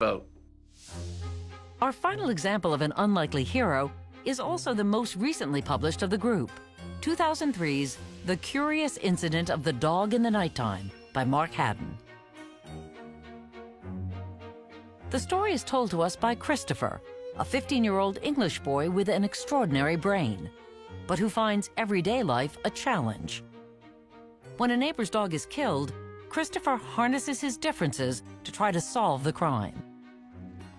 Vote. Our final example of an unlikely hero is also the most recently published of the group, 2003's The Curious Incident of the Dog in the Nighttime by Mark Haddon. The story is told to us by Christopher, a 15-year-old English boy with an extraordinary brain, but who finds everyday life a challenge. When a neighbor's dog is killed, Christopher harnesses his differences to try to solve the crime.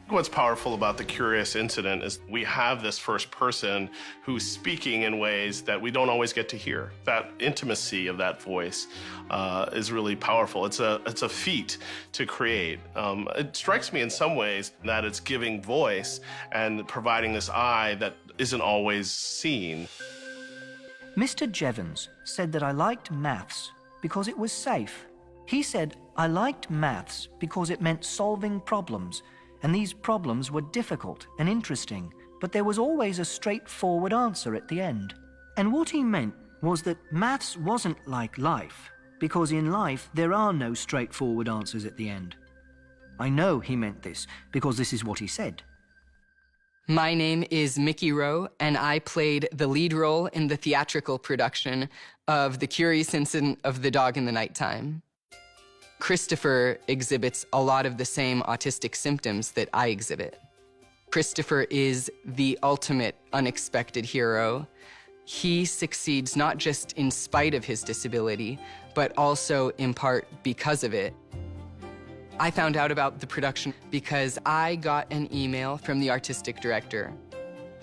What's powerful about the curious incident is we have this first person who's speaking in ways that we don't always get to hear. That intimacy of that voice is really powerful. It's a feat to create. It strikes me in some ways that it's giving voice and providing this eye that isn't always seen. Mr. Jevons said that I liked maths because it was safe. He said I liked maths because it meant solving problems, and these problems were difficult and interesting, but there was always a straightforward answer at the end. And what he meant was that maths wasn't like life, because in life there are no straightforward answers at the end. I know he meant this because this is what he said. My name is Mickey Rowe, and I played the lead role in the theatrical production of The Curious Incident of the Dog in the Nighttime. Christopher exhibits a lot of the same autistic symptoms that I exhibit. Christopher is the ultimate unexpected hero. He succeeds not just in spite of his disability, but also in part because of it. I found out about the production because I got an email from the artistic director.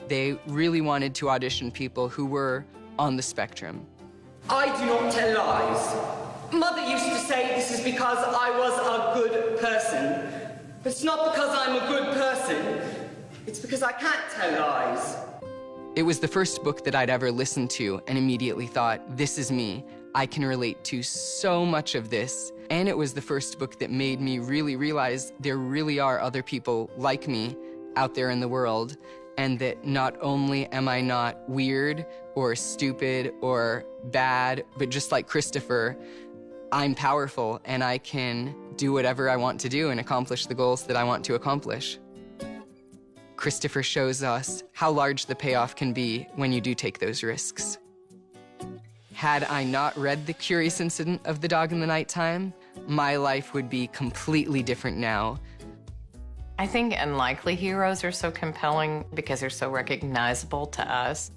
They really wanted to audition people who were on the spectrum. I do not tell lies. Mother used to say this is because I was a good person. But it's not because I'm a good person. It's because I can't tell lies. It was the first book that I'd ever listened to and immediately thought, this is me. I can relate to so much of this. And it was the first book that made me really realize there really are other people like me out there in the world, and that not only am I not weird or stupid or bad, but just like Christopher, I'm powerful and I can do whatever I want to do and accomplish the goals that I want to accomplish. Christopher shows us how large the payoff can be when you do take those risks. Had I not read The Curious Incident of the Dog in the Nighttime, my life would be completely different now. I think unlikely heroes are so compelling because they're so recognizable to us.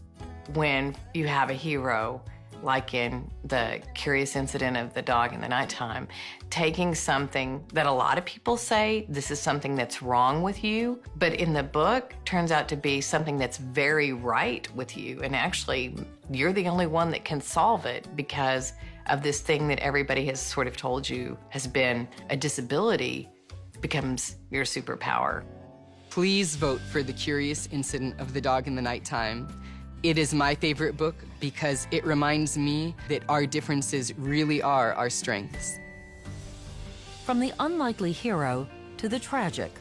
When you have a hero, like in The Curious Incident of the Dog in the Nighttime, taking something that a lot of people say, this is something that's wrong with you, but in the book turns out to be something that's very right with you, and actually you're the only one that can solve it because of this thing that everybody has sort of told you has been a disability becomes your superpower. Please vote for The Curious Incident of the Dog in the Nighttime. It is my favorite book because it reminds me that our differences really are our strengths. From the unlikely hero to the tragic,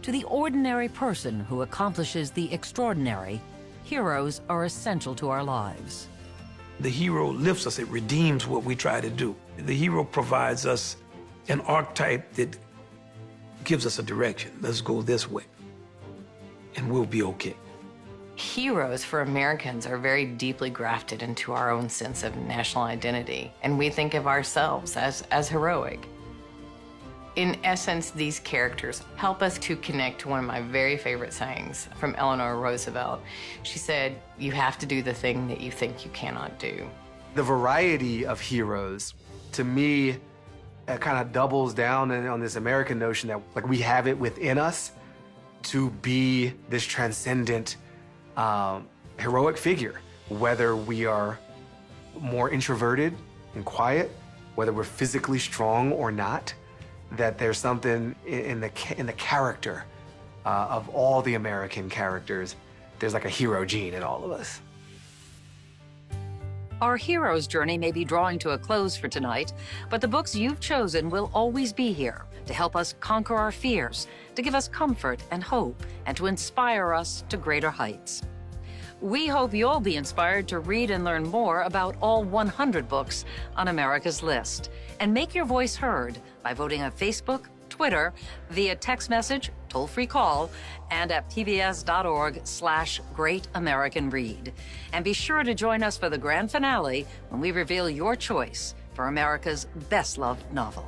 to the ordinary person who accomplishes the extraordinary, heroes are essential to our lives. The hero lifts us, it redeems what we try to do. The hero provides us an archetype that gives us a direction. Let's go this way, and we'll be okay. Heroes for Americans are very deeply grafted into our own sense of national identity, and we think of ourselves as heroic. In essence, these characters help us to connect to one of my very favorite sayings from Eleanor Roosevelt. She said, "You have to do the thing that you think you cannot do." The variety of heroes, to me, kind of doubles down on this American notion that like we have it within us to be this transcendent heroic figure, whether we are more introverted and quiet, whether we're physically strong or not, that there's something in the character of all the American characters. There's like a hero gene in all of us. Our hero's journey may be drawing to a close for tonight, but the books you've chosen will always be here to help us conquer our fears, to give us comfort and hope, and to inspire us to greater heights. We hope you'll be inspired to read and learn more about all 100 books on America's list, and make your voice heard by voting on Facebook, Twitter, Twitter, via text message, toll-free call, and at pbs.org/Great American Read. And be sure to join us for the grand finale when we reveal your choice for America's best-loved novel.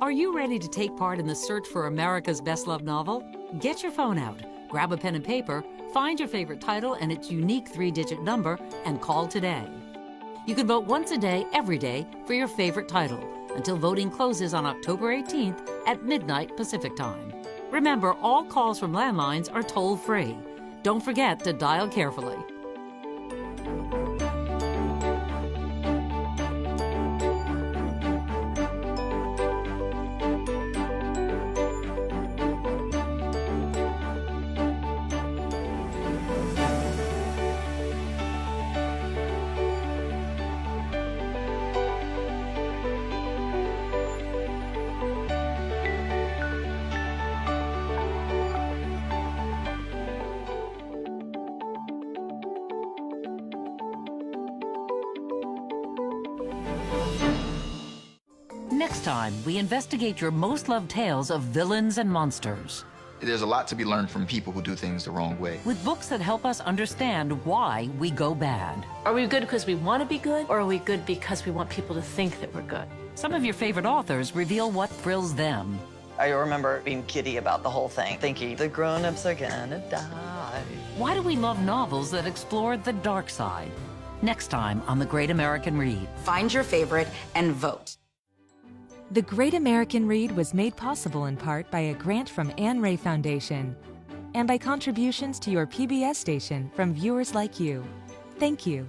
Are you ready to take part in the search for America's best-loved novel? Get your phone out, grab a pen and paper, find your favorite title and its unique 3-digit number, and call today. You can vote once a day, every day, for your favorite title until voting closes on October 18th at midnight Pacific Time. Remember, all calls from landlines are toll-free. Don't forget to dial carefully. Next time, we investigate your most loved tales of villains and monsters. There's a lot to be learned from people who do things the wrong way. With books that help us understand why we go bad. Are we good because we want to be good, or are we good because we want people to think that we're good? Some of your favorite authors reveal what thrills them. I remember being giddy about the whole thing, thinking the grown-ups are gonna die. Why do we love novels that explore the dark side? Next time on The Great American Read. Find your favorite and vote. The Great American Read was made possible in part by a grant from Anne Ray Foundation and by contributions to your PBS station from viewers like you. Thank you.